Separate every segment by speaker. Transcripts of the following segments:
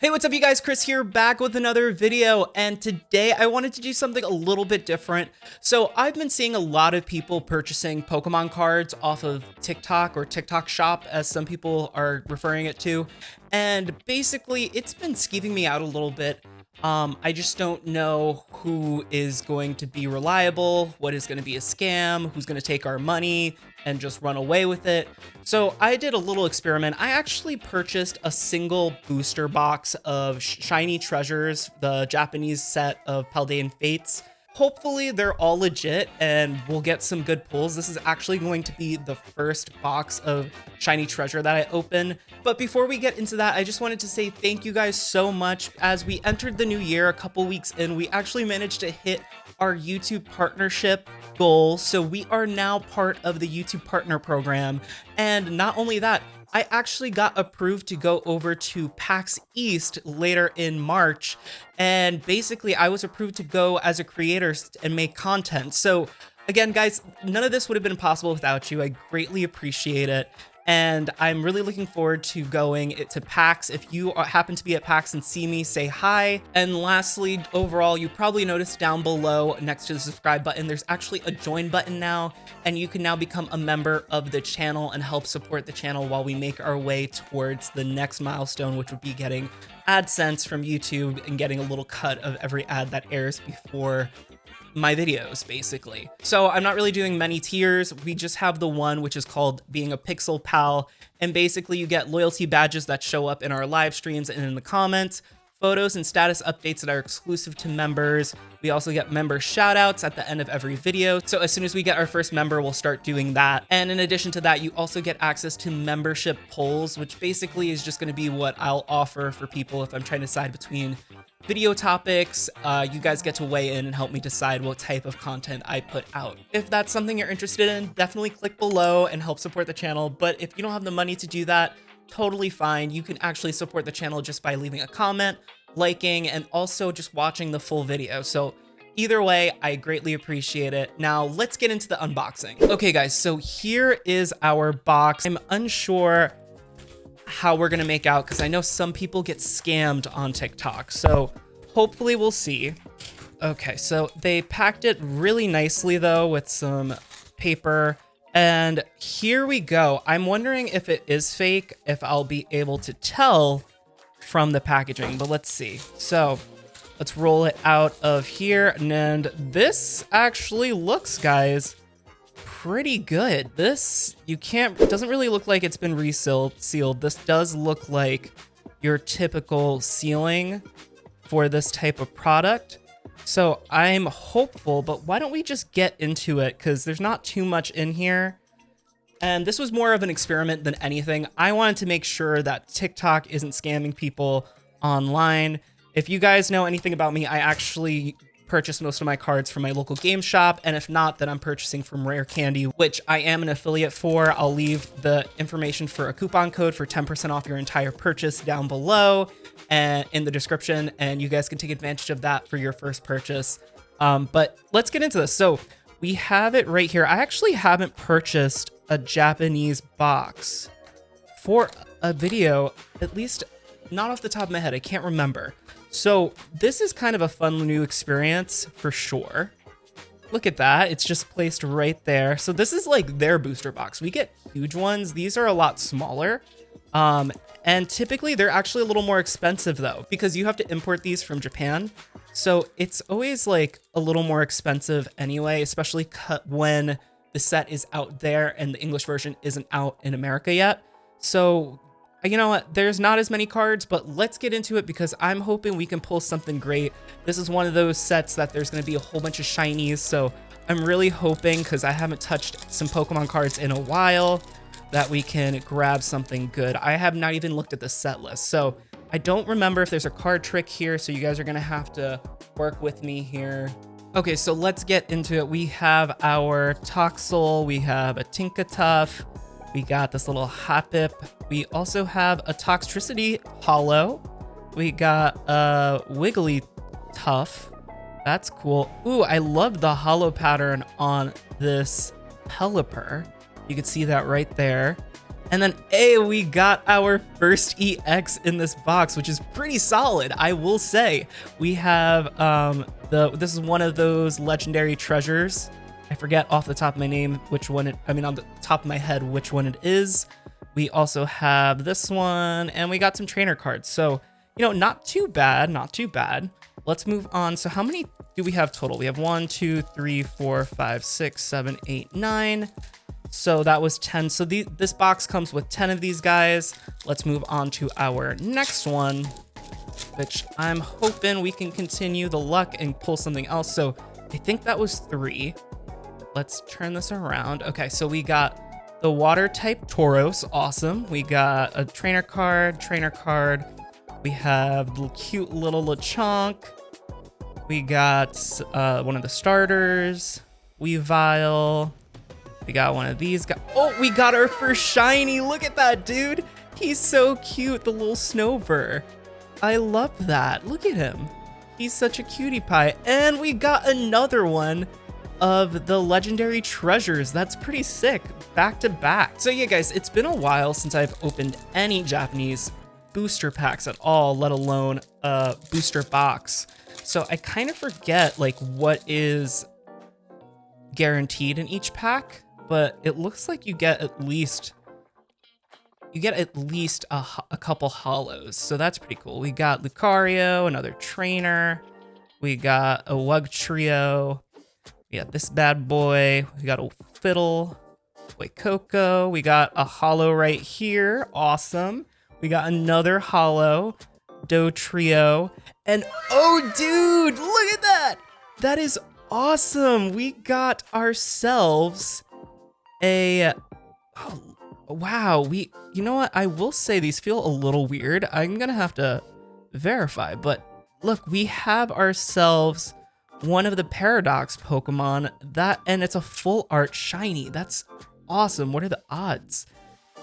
Speaker 1: Hey, what's up you guys? Chris here, back with another video, and today I wanted to do something a little bit different. So I've been seeing a lot of people purchasing Pokemon cards off of TikTok, or TikTok Shop as some people are referring it to, and basically it's been skeeving me out a little bit. I just don't know who is going to be reliable, what is going to be a scam, who's going to take our money and just run away with it. So I did a little experiment. I actually purchased a single booster box of Shiny Treasures, the Japanese set of Paldean Fates. Hopefully they're all legit and we'll get some good pulls. This is actually going to be the first box of Shiny Treasure that I open. But before we get into that, I just wanted to say thank you guys so much. As we entered the new year a couple weeks in, we actually managed to hit our YouTube partnership goal. So we are now part of the YouTube Partner Program. And not only that, I actually got approved to go over to PAX East later in March. And basically I was approved to go as a creator and make content. So again, guys, none of this would have been possible without you. I greatly appreciate it. And I'm really looking forward to going to PAX. If you happen to be at PAX and see me, say hi. And lastly, overall, you probably noticed down below next to the subscribe button, there's actually a join button now, and you can now become a member of the channel and help support the channel while we make our way towards the next milestone, which would be getting AdSense from YouTube and getting a little cut of every ad that airs before my videos, basically. So I'm not really doing many tiers. We just have the one which is called being a Pixel Pal, and basically you get loyalty badges that show up in our live streams and in the comments, photos and status updates that are exclusive to members. We also get member shoutouts at the end of every video. So as soon as we get our first member, we'll start doing that. And in addition to that, you also get access to membership polls, which basically is just going to be what I'll offer for people if I'm trying to decide between video topics. You guys get to weigh in and help me decide what type of content I put out. If that's something you're interested in, definitely click below and help support the channel. But if you don't have the money to do that, totally fine. You can actually support the channel just by leaving a comment, liking, and also just watching the full video. So either way, I greatly appreciate it. Now let's get into the unboxing. Okay guys, so here is our box. I'm unsure how we're gonna make out because I know some people get scammed on TikTok. So hopefully we'll see. Okay, so they packed it really nicely though with some paper. And here we go. I'm wondering if it is fake, if I'll be able to tell from the packaging, but let's see. So let's roll it out of here. And this actually looks, guys, pretty good. This, it doesn't really look like it's been sealed. This does look like your typical sealing for this type of product. So I'm hopeful, but why don't we just get into it? Because there's not too much in here. And this was more of an experiment than anything. I wanted to make sure that TikTok isn't scamming people online. If you guys know anything about me, I actually purchase most of my cards from my local game shop. And if not, then I'm purchasing from Rare Candy, which I am an affiliate for. I'll leave the information for a coupon code for 10% off your entire purchase down below and in the description, and you guys can take advantage of that for your first purchase. But let's get into this. So we have it right here. I actually haven't purchased a Japanese box for a video, at least not off the top of my head. I can't remember. So this is kind of a fun new experience for sure. Look at that. It's just placed right there. So this is like their booster box. We get huge ones. These are a lot smaller. And typically they're actually a little more expensive though, because you have to import these from Japan. So it's always like a little more expensive anyway, especially when the set is out there and the English version isn't out in America yet. So you know what, there's not as many cards, but let's get into it because I'm hoping we can pull something great. This is one of those sets that there's going to be a whole bunch of shinies. So I'm really hoping, because I haven't touched some Pokemon cards in a while, that we can grab something good. I have not even looked at the set list, so I don't remember if there's a card trick here, so you guys are gonna have to work with me here. Okay, so let's get into it. We have our Toxel, we have a Tinkatuff, we got this little Hoppip, we also have a Toxtricity Holo, we got a Wigglytuff. That's cool. Ooh, I love the holo pattern on this Pelipper. You can see that right there. And then, hey, we got our first EX in this box, which is pretty solid, I will say. We have this is one of those legendary treasures. I forget off the top of my name which one on the top of my head which one it is. We also have this one, and we got some trainer cards. So, you know, not too bad, not too bad. Let's move on. So how many do we have total? We have 1, 2, 3, 4, 5, 6, 7, 8, 9. So that was 10. So this box comes with 10 of these guys. Let's move on to our next one, which I'm hoping we can continue the luck and pull something else. So I think that was 3. Let's turn this around. Okay, so we got the water type Tauros. Awesome. We got a trainer card. We have the cute little Lechonk. We got one of the starters. Weavile. We got one of these guys. Oh, we got our first shiny. Look at that, dude. He's so cute, the little Snover. I love that. Look at him. He's such a cutie pie. And we got another one of the legendary treasures. That's pretty sick, back to back. So yeah, guys, it's been a while since I've opened any Japanese booster packs at all, let alone a booster box. So I kind of forget like what is guaranteed in each pack, but it looks like you get at least a couple holos. So that's pretty cool. We got Lucario, another trainer. We got a Wugtrio. We got this bad boy. We got a Fiddle, Coco. We got a holo right here. Awesome. We got another holo, Dotrio. And oh, dude, look at that. That is awesome. We got ourselves a, oh, wow. You know what? I will say these feel a little weird. I'm going to have to verify, but look, we have ourselves one of the Paradox Pokemon and it's a full art shiny. That's awesome. What are the odds?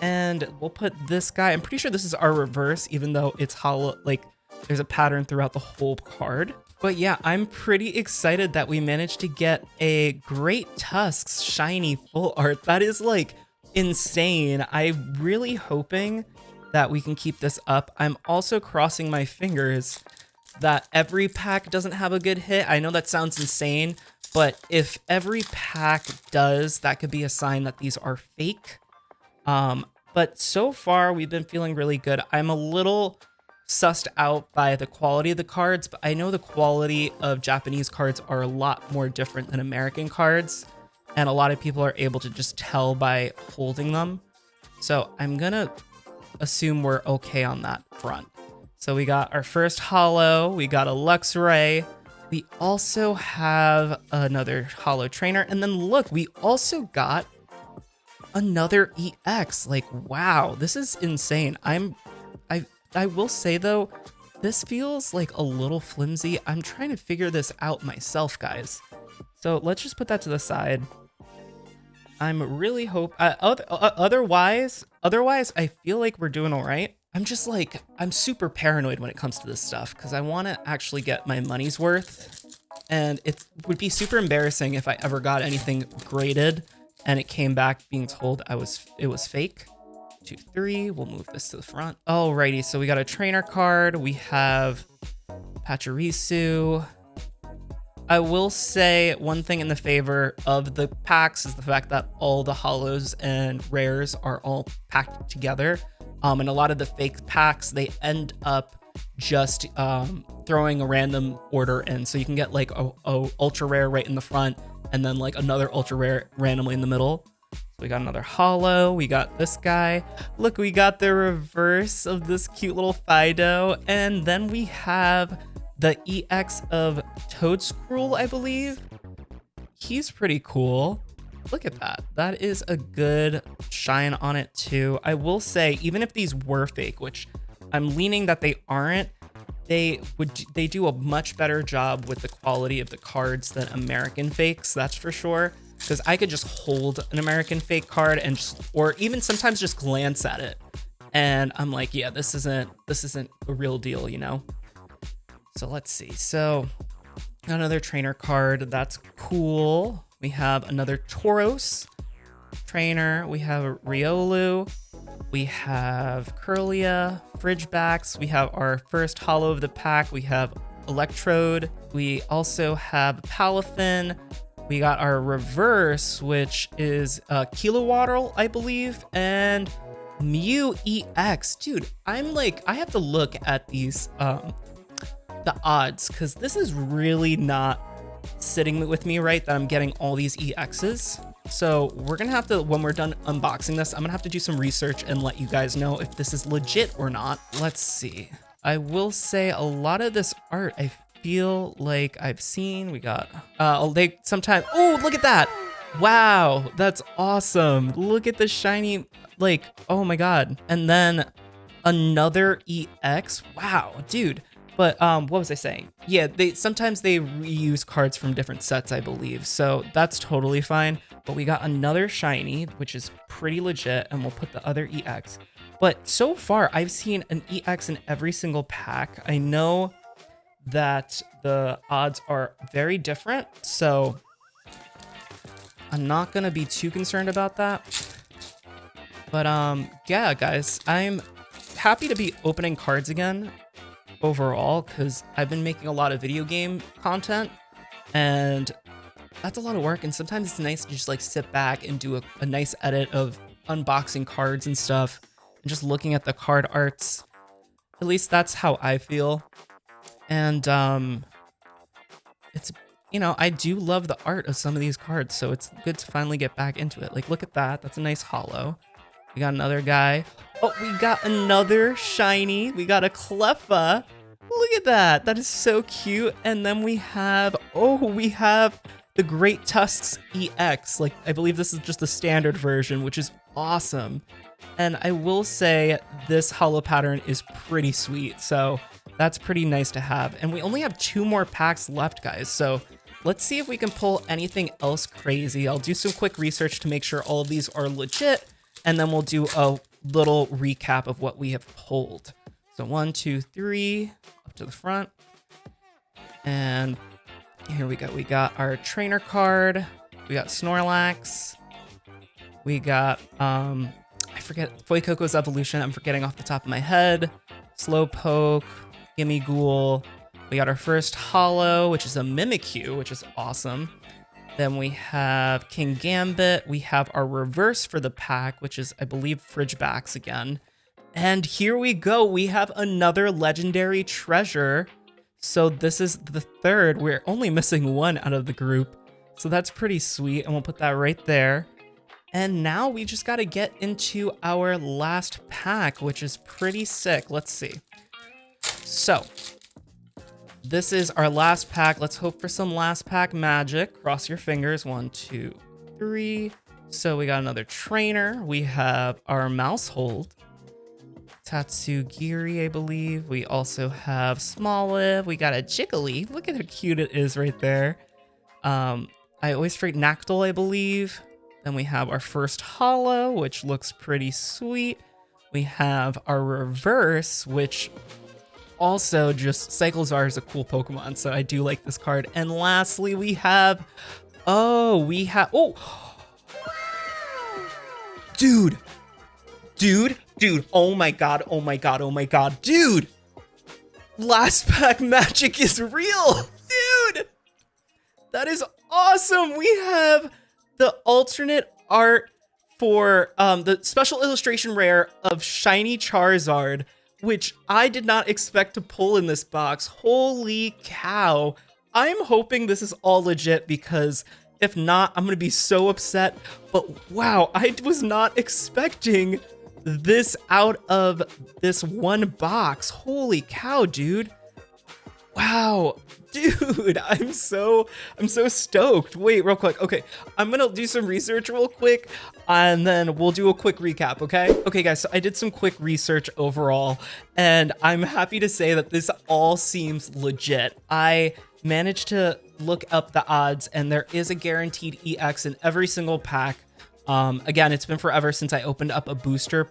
Speaker 1: And we'll put this guy. I'm pretty sure this is our reverse, even though it's holo, like there's a pattern throughout the whole card. But yeah, I'm pretty excited that we managed to get a Great Tusks shiny full art. That is like insane. I'm really hoping that we can keep this up. I'm also crossing my fingers that every pack doesn't have a good hit. I know that sounds insane, but if every pack does, that could be a sign that these are fake. But so far we've been feeling really good. I'm a little sussed out by the quality of the cards, but I know the quality of Japanese cards are a lot more different than American cards, and a lot of people are able to just tell by holding them. So I'm gonna assume we're okay on that front. So we got our first holo, we got a Luxray, we also have another holo trainer, and then look, we also got another EX. Like, wow, this is insane. I will say though, this feels like a little flimsy. I'm trying to figure this out myself, guys. So let's just put that to the side. I'm really otherwise, I feel like we're doing all right. I'm super paranoid when it comes to this stuff because I want to actually get my money's worth. And it would be super embarrassing if I ever got anything graded and it came back being told it was fake. 2, 3, we'll move this to the front. Alrighty, so we got a trainer card. We have Pachirisu. I will say one thing in the favor of the packs is the fact that all the holos and rares are all packed together. And a lot of the fake packs, they end up just throwing a random order in. So you can get like a ultra rare right in the front and then like another ultra rare randomly in the middle. So we got another holo. We got this guy. Look, we got the reverse of this cute little Fido. And then we have the EX of Toedscruel, I believe. He's pretty cool. Look at that. That is a good shine on it too. I will say, even if these were fake, which I'm leaning that they aren't, they do a much better job with the quality of the cards than American fakes, that's for sure. Because I could just hold an American fake card and or even sometimes just glance at it, and I'm like, yeah, this isn't a real deal, you know. So let's see. So another trainer card, that's cool. We have another Tauros trainer. We have a Riolu. We have Curlia, Fridgebacks. We have our first holo of the pack. We have Electrode. We also have Palafin. We got our reverse, which is Kilowattle, I believe, and Mew EX. Dude, I have to look at these, the odds, because this is really not sitting with me right that I'm getting all these EXs. So we're gonna have to, when we're done unboxing this, I'm gonna have to do some research and let you guys know if this is legit or not. Let's see. I will say a lot of this art I feel like I've seen. We got, they sometimes, oh, look at that. Wow, that's awesome. Look at the shiny, like, oh my God. And then another EX. Wow, dude. But what was I saying? Yeah, sometimes they reuse cards from different sets, I believe. So that's totally fine. But we got another shiny, which is pretty legit, and we'll put the other EX. But so far, I've seen an EX in every single pack. I know that the odds are very different, so I'm not gonna be too concerned about that. But yeah, guys, I'm happy to be opening cards again overall, because I've been making a lot of video game content, and that's a lot of work, and sometimes it's nice to just like sit back and do a nice edit of unboxing cards and stuff, and just looking at the card arts. At least that's how I feel. And it's, you know, I do love the art of some of these cards, so it's good to finally get back into it. Like, look at that. That's a nice holo. We got another guy. Oh, we got another shiny. We got a Cleffa. Look at that. That is so cute. And then we have, we have the Great Tusks EX. Like, I believe this is just the standard version, which is awesome. And I will say this holo pattern is pretty sweet. So that's pretty nice to have. And we only have 2 more packs left, guys. So let's see if we can pull anything else crazy. I'll do some quick research to make sure all of these are legit. And then we'll do a little recap of what we have pulled. So 1, 2, 3, up to the front. And here we go. We got our trainer card. We got Snorlax. We got, I forget, Fuecoco's evolution. I'm forgetting off the top of my head. Slowpoke, Gimmighoul. We got our first holo, which is a Mimikyu, which is awesome. Then we have King Gambit. We have our reverse for the pack, which is, I believe, Fridgebacks again. And here we go. We have another legendary treasure. So this is the 3rd. We're only missing 1 out of the group. So that's pretty sweet. And we'll put that right there. And now we just got to get into our last pack, which is pretty sick. Let's see. So this is our last pack. Let's hope for some last pack magic. Cross your fingers. 1, 2, 3. So we got another trainer. We have our Maushold. Tatsugiri, I believe. We also have Smoliv. We got a Jiggly. Look at how cute it is right there. I always forget Nactyl, I believe. Then we have our first holo, which looks pretty sweet. We have our reverse, which also just Cyclizar is a cool Pokemon, so I do like this card. And lastly, we have, dude, oh my god, dude, last pack magic is real, dude, that is awesome. We have the alternate art for the special illustration rare of Shiny Charizard, which I did not expect to pull in this box. Holy cow. I'm hoping this is all legit, because if not, I'm gonna be so upset. But wow, I was not expecting this out of this one box. Holy cow, dude. Wow, dude, I'm so stoked. Wait, real quick. Okay, I'm gonna do some research real quick, and then we'll do a quick recap, okay? Okay, guys, so I did some quick research overall, and I'm happy to say that this all seems legit. I managed to look up the odds, and there is a guaranteed EX in every single pack. Again, it's been forever since I opened up a booster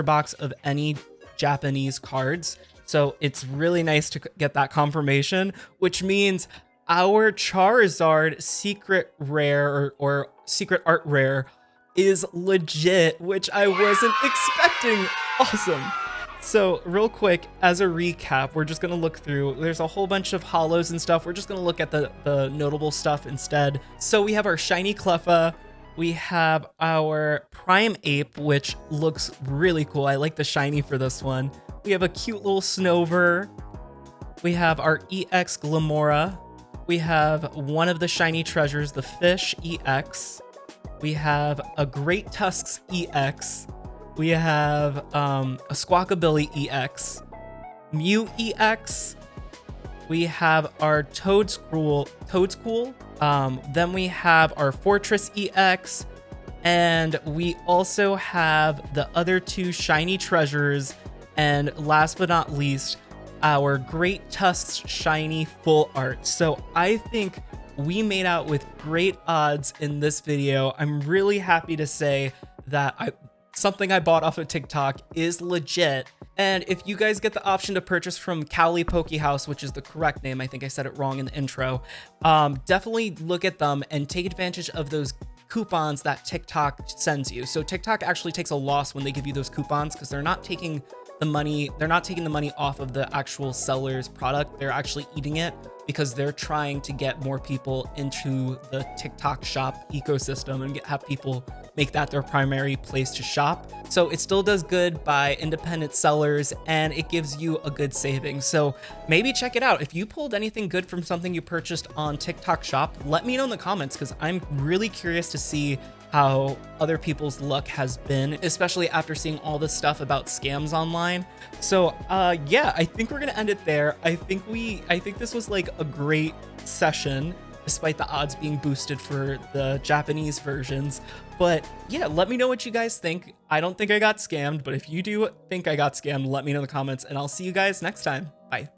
Speaker 1: box of any Japanese cards. So it's really nice to get that confirmation, which means our Charizard secret rare or secret art rare is legit, which I wasn't expecting. Awesome. So real quick, as a recap, we're just gonna look through. There's a whole bunch of holos and stuff. We're just gonna look at the notable stuff instead. So we have our shiny Cleffa. We have our Prime Ape, which looks really cool. I like the shiny for this one. We have a cute little Snover. We have our EX Glamora. We have one of the shiny treasures, the Fish EX. We have a Great Tusks EX. We have a Squawkabilly EX, Mew EX. We have our Toadscool. Then we have our Fortress EX, and we also have the other two shiny treasures. And last but not least, our Great Tusks shiny full art. So I think we made out with great odds in this video. I'm really happy to say that something I bought off of TikTok is legit. And if you guys get the option to purchase from Cowley Pokehouse, which is the correct name, I think I said it wrong in the intro, definitely look at them and take advantage of those coupons that TikTok sends you. So TikTok actually takes a loss when they give you those coupons because they're not taking the money off of the actual seller's product. They're actually eating it because they're trying to get more people into the TikTok shop ecosystem and have people make that their primary place to shop. So it still does good by independent sellers and it gives you a good savings. So maybe check it out. If you pulled anything good from something you purchased on TikTok shop, let me know in the comments because I'm really curious to see how other people's luck has been, especially after seeing all this stuff about scams online. So yeah, I think we're gonna end it there. I think this was like a great session, despite the odds being boosted for the Japanese versions. But yeah, let me know what you guys think. I don't think I got scammed, but if you do think I got scammed, let me know in the comments, and I'll see you guys next time. Bye.